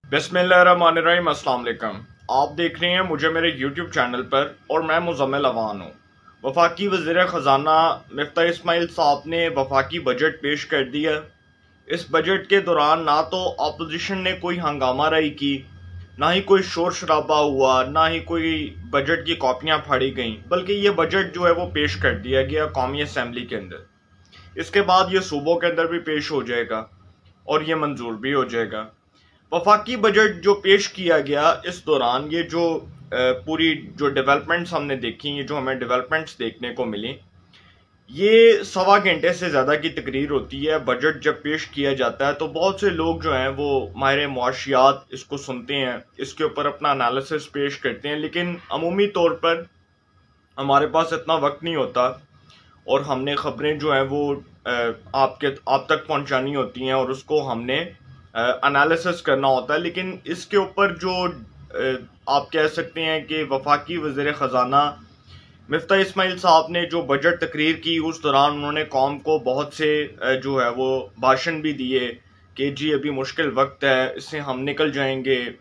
बिस्मिल्लाहिर्रहमानिर्रहीम। अस्सलाम वालेकुम। आप देख रहे हैं मुझे मेरे YouTube चैनल पर और मैं मुज़म्मिल अवान हूँ। वफाकी वज़ीर ख़जाना मिफ्ता इस्माइल साहब ने वफाकी बजट पेश कर दिया। इस बजट के दौरान ना तो अपोजिशन ने कोई हंगामा राई की, ना ही कोई शोर शराबा हुआ, ना ही कोई बजट की कॉपियाँ फाड़ी गईं, बल्कि ये बजट जो है वो पेश कर दिया गया कौमी असम्बली के अंदर। इसके बाद ये सूबों के अंदर भी पेश हो जाएगा और ये मंजूर भी हो जाएगा। वफाकी बजट जो पेश किया गया, इस दौरान ये जो पूरी जो डेवलपमेंट्स हमने देखी, ये जो हमें डेवलपमेंट्स देखने को मिली, ये 1.25 घंटे से ज़्यादा की तकरीर होती है। बजट जब पेश किया जाता है तो बहुत से लोग जो हैं वो माहिर मुआशियात इसको सुनते हैं, इसके ऊपर अपना एनालिसिस पेश करते हैं, लेकिन अमूमी तौर पर हमारे पास इतना वक्त नहीं होता और हमने ख़बरें जो हैं वो आप तक पहुंचानी होती हैं और उसको हमने एनालिसिस करना होता है। लेकिन इसके ऊपर जो आप कह सकते हैं कि वफाकी वज़ीर ख़जाना मिफ्ता इस्माइल साहब ने जो बजट तकरीर की, उस दौरान उन्होंने कौम को बहुत से जो है वो भाषण भी दिए कि जी अभी मुश्किल वक्त है, इससे हम निकल जाएंगे।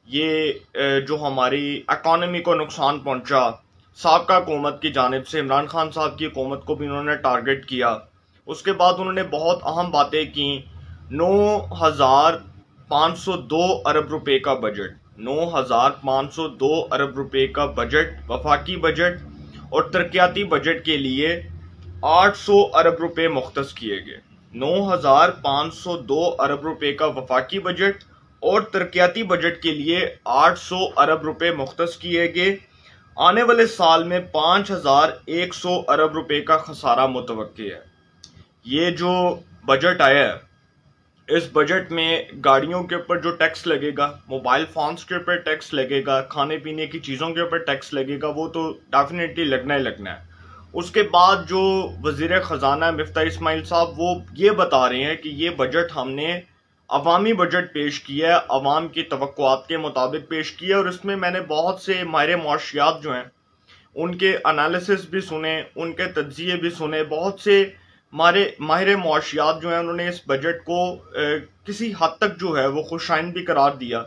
ये जो हमारी इकॉनमी को नुकसान पहुंचा, साबका हुकूमत की जानिब से इमरान खान साहब की हुकूमत को भी उन्होंने टारगेट किया। उसके बाद उन्होंने बहुत अहम बातें की। 9,502 अरब रुपए का बजट, 9,502 अरब रुपए का बजट, वफाकी बजट और तरक्याती बजट के लिए 800 अरब रुपए मुख्तस किए गए। 9,502 अरब रुपए का वफाकी बजट और तरक्याती बजट के लिए 800 अरब रुपए मुख्तस किए गए। आने वाले साल में 5,100 अरब रुपए का खसारा मुतवक्की है। ये जो बजट आया है, इस बजट में गाड़ियों के ऊपर जो टैक्स लगेगा, मोबाइल फोन्स के ऊपर टैक्स लगेगा, खाने पीने की चीज़ों के ऊपर टैक्स लगेगा, वो तो डेफिनेटली लगना ही लगना है। उसके बाद जो वज़ीर ख़जाना मिफ्ता इस्माइल साहब वो ये बता रहे हैं कि ये बजट हमने अवामी बजट पेश किया है, अवाम की तवक्कुआत के मुताबिक पेश किया। और इसमें मैंने बहुत से माहिर मुआशियात जो हैं उनके एनालिसिस भी सुने, उनके तज्ज़िये भी सुने। बहुत से माहिर मुआशियात जो हैं उन्होंने इस बजट को किसी हद तक जो है वो खुशाइन भी करार दिया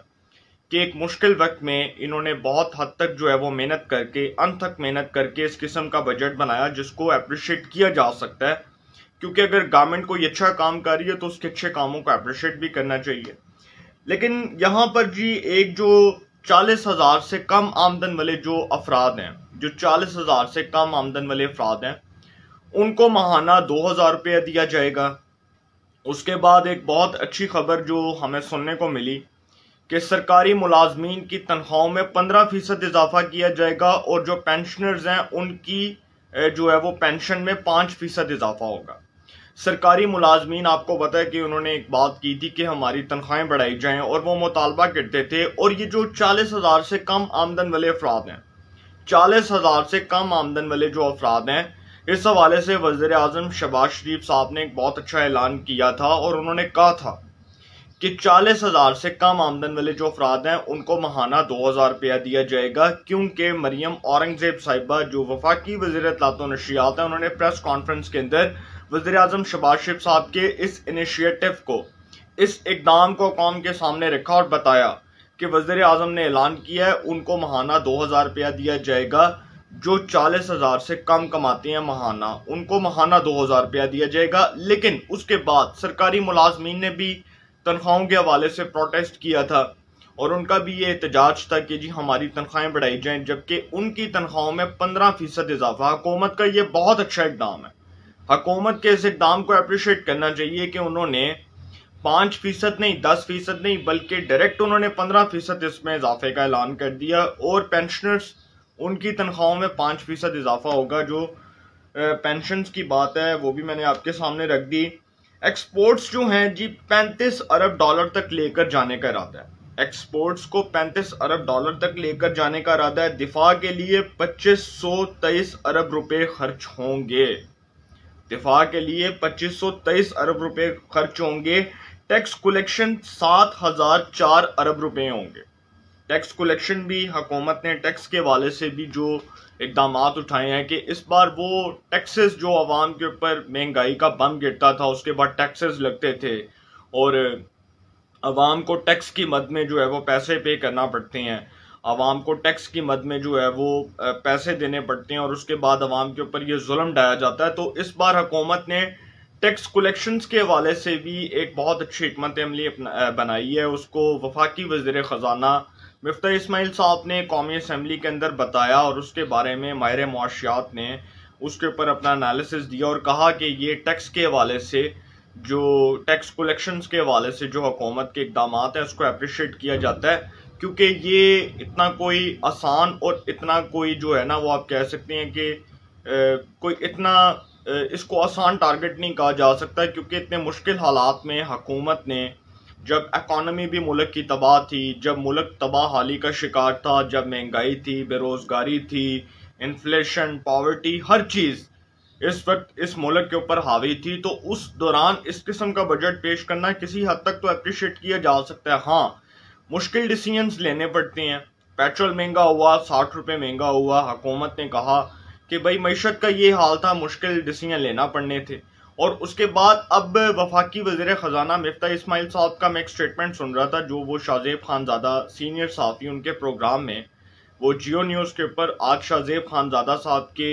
कि एक मुश्किल वक्त में इन्होंने बहुत हद तक जो है वो मेहनत करके, अनथक मेहनत करके इस किस्म का बजट बनाया, जिसको अप्रिशिएट किया जा सकता है। क्योंकि अगर गवर्नमेंट कोई अच्छा काम कर रही है तो उसके अच्छे कामों को अप्रिशिएट भी करना चाहिए। लेकिन यहाँ पर जी एक जो 40,000 से कम आमदन वाले जो अफराद हैं, जो 40,000 से कम आमदन वाले अफराद हैं, उनको माहाना 2,000 रुपया दिया जाएगा। उसके बाद एक बहुत अच्छी खबर जो हमें सुनने को मिली कि सरकारी मुलाजमीन की तनख्वाहों में 15% इजाफा किया जाएगा और जो पेंशनर्स हैं उनकी जो है वो पेंशन में 5% इजाफा होगा। सरकारी मुलाजमीन, आपको पता है कि उन्होंने एक बात की थी कि हमारी तनख्वाहें बढ़ाई जाएं और वो मुतालबा करते थे। और ये जो 40,000 से कम आमदन वाले अफराद हैं, 40,000 से कम आमदन वाले जो अफराद हैं, इस हवाले से वज़ीर आज़म शहबाज शरीफ साहब ने एक बहुत अच्छा ऐलान किया था और उन्होंने कहा था कि 40,000 से कम आमदन वाले जो अफराद हैं उनको माहाना 2,000 रुपया दिया जाएगा। क्योंकि मरियम औरंगजेब साहिबा जो वफाकी वज़ीर इत्तलात व नशरियात हैं, उन्होंने प्रेस कॉन्फ्रेंस के अंदर वज़ीर आज़म शहबाज शरीफ साहब के इस इनिशिएटिव को, इस इकदाम को कौम के सामने रखा और बताया कि वज़ीर आज़म ने ऐलान किया है उनको माहाना 2,000 रुपया दिया जाएगा। जो 40,000 से कम कमाते हैं माहाना, उनको माहाना 2,000 रुपया दिया जाएगा। लेकिन उसके बाद सरकारी मुलाजमीन ने भी तनख्वाहों के हवाले से प्रोटेस्ट किया था और उनका भी ये एहतजाज था कि जी हमारी तनख्वाहें बढ़ाई जाएं, जबकि उनकी तनख्वाहों में 15% इजाफा। हुकूमत का ये बहुत अच्छा इकदाम है। हुकूमत के इस इकदाम को अप्रिशिएट करना चाहिए कि उन्होंने 5% नहीं, 10% नहीं, बल्कि डायरेक्ट उन्होंने 15% इसमें इजाफे का ऐलान कर दिया। और पेंशनर्स, उनकी तनख्वाहों में 5% इजाफा होगा। जो पेंशन की बात है वो भी मैंने आपके सामने रख दी। एक्सपोर्ट्स जो हैं जी 35 अरब डॉलर तक लेकर जाने का इरादा है। एक्सपोर्ट्स को 35 अरब डॉलर तक लेकर जाने का इरादा है। दिफा के लिए 2523 अरब रुपए खर्च होंगे। दिफा के लिए 2523 अरब रुपए खर्च होंगे। टैक्स कलेक्शन 7,004 अरब रुपए होंगे। टैक्स कलेक्शन भी हुकूमत ने टैक्स के हवाले से भी जो इकदाम उठाए हैं कि इस बार वो टैक्सेस जो आवाम के ऊपर महंगाई का बम गिरता था, उसके बाद टैक्सेस लगते थे और आवाम को टैक्स की मद में जो है वो पैसे पे करना पड़ते हैं, आवाम को टैक्स की मद में जो है वो पैसे देने पड़ते हैं और उसके बाद आवाम के ऊपर ये जुल्म ढाया जाता है। तो इस बार हुकूमत ने टैक्स कलेक्शंस के हवाले से भी एक बहुत अच्छी हिकमत अमली बनाई है। उसको वफाकी वज़ीर ख़जाना मिफ्ता इस्माइल साहब ने कौमी असम्बली के अंदर बताया और उसके बारे में माहिर मुआशियात ने उसके ऊपर अपना एनालिसिस दिया और कहा कि ये टैक्स के हवाले से, जो टैक्स कलेक्शंस के हवाले से जो हुकूमत के इक़दाम हैं उसको अप्रिशिएट किया जाता है, क्योंकि ये इतना कोई आसान और इतना कोई जो है ना वो आप कह सकते हैं कि कोई इतना इसको आसान टारगेट नहीं कहा जा सकता, क्योंकि इतने मुश्किल हालात में हुकूमत ने, जब इकॉनमी भी मुल्क की तबाह थी, जब मुल्क तबाह हाली का शिकार था, जब महंगाई थी, बेरोज़गारी थी, इन्फ्लेशन, पॉवर्टी, हर चीज़ इस वक्त इस मुल्क के ऊपर हावी थी, तो उस दौरान इस किस्म का बजट पेश करना किसी हद तक तो अप्रिशिएट किया जा सकता है। हाँ, मुश्किल डिसीजंस लेने पड़ते हैं। पेट्रोल महंगा हुआ, 60 रुपये महंगा हुआ, हुकूमत ने कहा कि भाई मईशत का ये हाल था, मुश्किल डिसीजन लेना पड़ने थे। और उसके बाद अब वफाकी वज़ीर ख़जाना मिफ्ता इस्माइल साहब का मैं एक स्टेटमेंट सुन रहा था, जो वो शाहजेब खानज़ादा सीनियर सहाफ़ी उनके प्रोग्राम में, वो जियो न्यूज़ के ऊपर आज शाहजेब खानज़ादा साहब के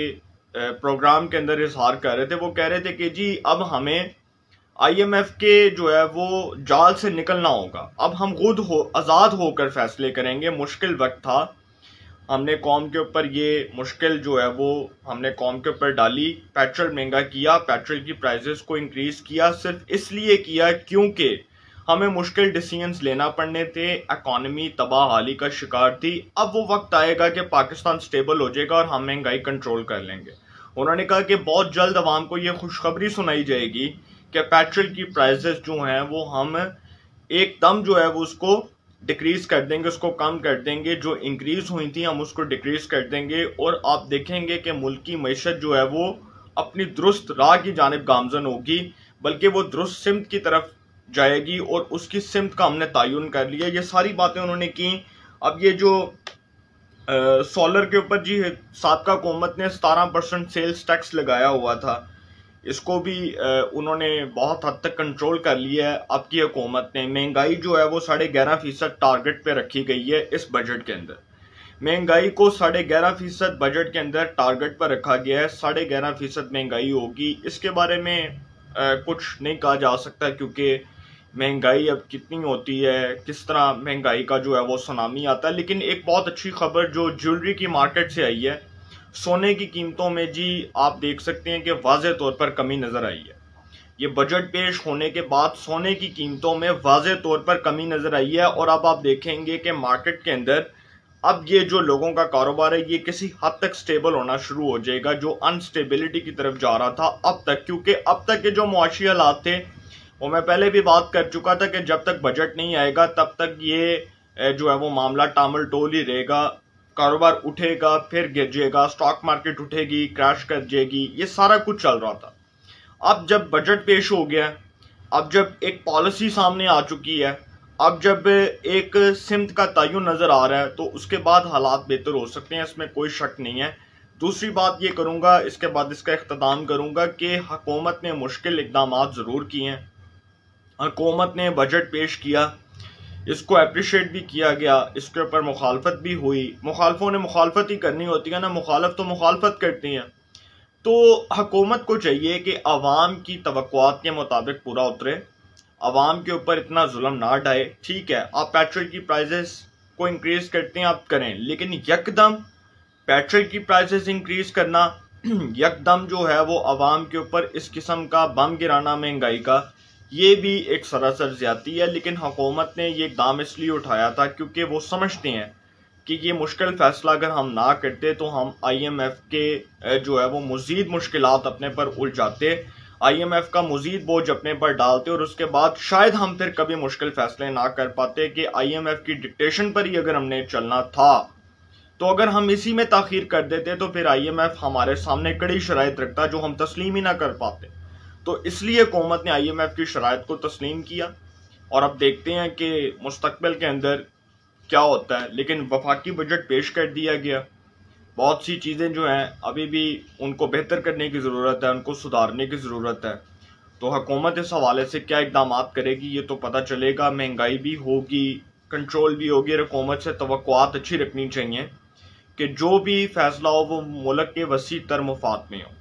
प्रोग्राम के अंदर इजहार कर रहे थे। वो कह रहे थे कि जी अब हमें IMF के जो है वो जाल से निकलना होगा, अब हम खुद आज़ाद होकर फैसले करेंगे। मुश्किल वक्त था, हमने कौम के ऊपर ये मुश्किल जो है वो हमने कौम के ऊपर डाली, पेट्रोल महंगा किया, पेट्रोल की प्राइसेस को इंक्रीज किया, सिर्फ इसलिए किया क्योंकि हमें मुश्किल डिसीजंस लेना पड़ने थे, इकॉनमी तबाह हाली का शिकार थी। अब वो वक्त आएगा कि पाकिस्तान स्टेबल हो जाएगा और हम महंगाई कंट्रोल कर लेंगे। उन्होंने कहा कि बहुत जल्द अवाम को ये खुशखबरी सुनाई जाएगी कि पेट्रोल की प्राइसेस जो हैं वो हम एकदम जो है वो उसको डिक्रीज कर देंगे, उसको कम कर देंगे, जो इंक्रीज हुई थी हम उसको डिक्रीज कर देंगे। और आप देखेंगे कि मुल्क की मईशत जो है वो अपनी दुरुस्त राह की जानिब गामजन होगी, बल्कि वो दुरुस्त सिमत की तरफ जाएगी और उसकी सिमत का हमने तयन कर लिया। ये सारी बातें उन्होंने की। अब ये जो सोलर के ऊपर जी साबका हुकूमत ने 17% सेल्स टैक्स लगाया हुआ था, इसको भी उन्होंने बहुत हद तक कंट्रोल कर लिया है। अब की हुकूमत ने महंगाई जो है वो 11.5% टारगेट पे रखी गई है इस बजट के अंदर। महंगाई को 11.5% बजट के अंदर टारगेट पर रखा गया है। 11.5% महंगाई होगी, इसके बारे में कुछ नहीं कहा जा सकता, क्योंकि महंगाई अब कितनी होती है, किस तरह महंगाई का जो है वो सुनामी आता है। लेकिन एक बहुत अच्छी खबर जो ज्वेलरी की मार्केट से आई है, सोने की कीमतों में जी आप देख सकते हैं कि वाज़े तौर पर कमी नज़र आई है। ये बजट पेश होने के बाद सोने की कीमतों में वाज़े तौर पर कमी नज़र आई है। और अब आप देखेंगे कि मार्केट के अंदर अब ये जो लोगों का कारोबार है ये किसी हद तक स्टेबल होना शुरू हो जाएगा, जो अनस्टेबिलिटी की तरफ जा रहा था अब तक। क्योंकि अब तक के जो मुआशी हालात थे वो मैं पहले भी बात कर चुका था कि जब तक बजट नहीं आएगा तब तक ये जो है वो मामला टामल टोल ही रहेगा, कारोबार उठेगा फिर गिर जाएगा, स्टॉक मार्केट उठेगी क्रैश कर जाएगी, ये सारा कुछ चल रहा था। अब जब बजट पेश हो गया, अब जब एक पॉलिसी सामने आ चुकी है, अब जब एक सिमत का तयन नज़र आ रहा है, तो उसके बाद हालात बेहतर हो सकते हैं, इसमें कोई शक नहीं है। दूसरी बात ये करूँगा, इसके बाद इसका इख्तिताम करूँगा कि हुकूमत ने मुश्किल इक़दाम ज़रूर किए हैं। हुकूमत ने बजट पेश किया, इसको अप्रिशिएट भी किया गया, इसके ऊपर मुखालफत भी हुई। मुखालफों ने मुखालफत ही करनी होती है ना, मुखालफ तो मुखालफत करती हैं। तो हुकूमत को चाहिए कि आवाम की तवक्कुआत के मुताबिक पूरा उतरे, आवाम के ऊपर इतना जुल्म ना ढाए। ठीक है, आप पेट्रोल की प्राइसेस को इंक्रीज करते हैं आप करें, लेकिन यकदम पेट्रोल की प्राइसेस इंक्रीज करना, यकदम जो है वो आवाम के ऊपर इस किस्म का बम गिराना महंगाई का, ये भी एक सरासर ज्यादती है। लेकिन हुकूमत ने ये इक़दाम इसलिए उठाया था क्योंकि वो समझते हैं कि ये मुश्किल फैसला अगर हम ना करते तो हम IMF के जो है वो मज़ीद मुश्किलात अपने पर उलझाते, IMF का मज़ीद बोझ अपने पर डालते, और उसके बाद शायद हम फिर कभी मुश्किल फैसले ना कर पाते। कि IMF की डिक्टेशन पर ही अगर हमने चलना था, तो अगर हम इसी में ताख़ीर कर देते तो फिर IMF हमारे सामने कड़ी शराइत रखता जो हम तस्लीम ही ना कर पाते। तो इसलिए हुकूमत ने IMF की शराइत को तस्लीम किया, और अब देखते हैं कि मुस्तकबिल के अंदर क्या होता है। लेकिन वफाकी बजट पेश कर दिया गया, बहुत सी चीज़ें जो हैं अभी भी उनको बेहतर करने की ज़रूरत है, उनको सुधारने की ज़रूरत है। तो हुकूमत इस हवाले से क्या इकदाम करेगी ये तो पता चलेगा। महंगाई भी होगी, कंट्रोल भी होगी। हुकूमत से तवक्कुआत अच्छी रखनी चाहिए कि जो भी फैसला हो वो मुल्क के वसी तर मुफाद में हो।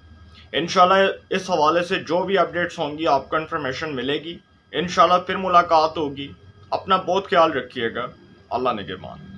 इंशाल्लाह इस हवाले से जो भी अपडेट्स होंगी आपको इन्फॉर्मेशन मिलेगी। इंशाल्लाह फिर मुलाकात होगी। अपना बहुत ख्याल रखिएगा। अल्लाह निगहबान।